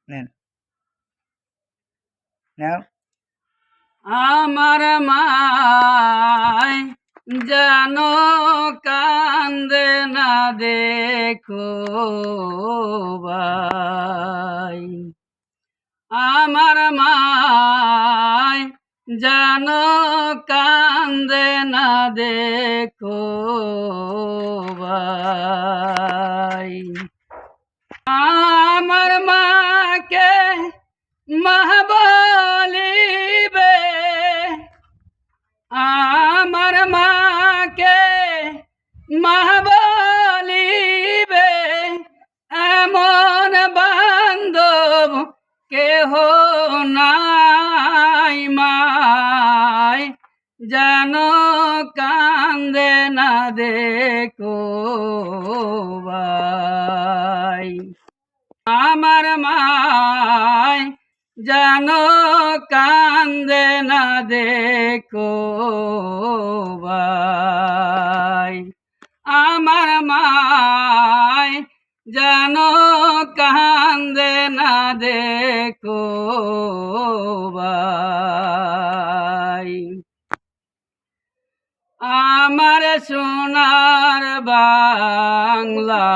নেন নাও। আমার মায় জানো কান্দে না দেখো ভাই, আমার মায় জানো কান্দে না দেখো ভাই। আমার মাকে মা বলিবে, আমার মাকে মা বলিবে, এমন বান্ধব কেহ নাই মায় জানো কান্দে না দেখো ভাই। আমার মায় জানো কান্দে না দেখো ভাই, আমার মায় জানো কান্দে না দেখো ভাই। আমার সোনার বাংলা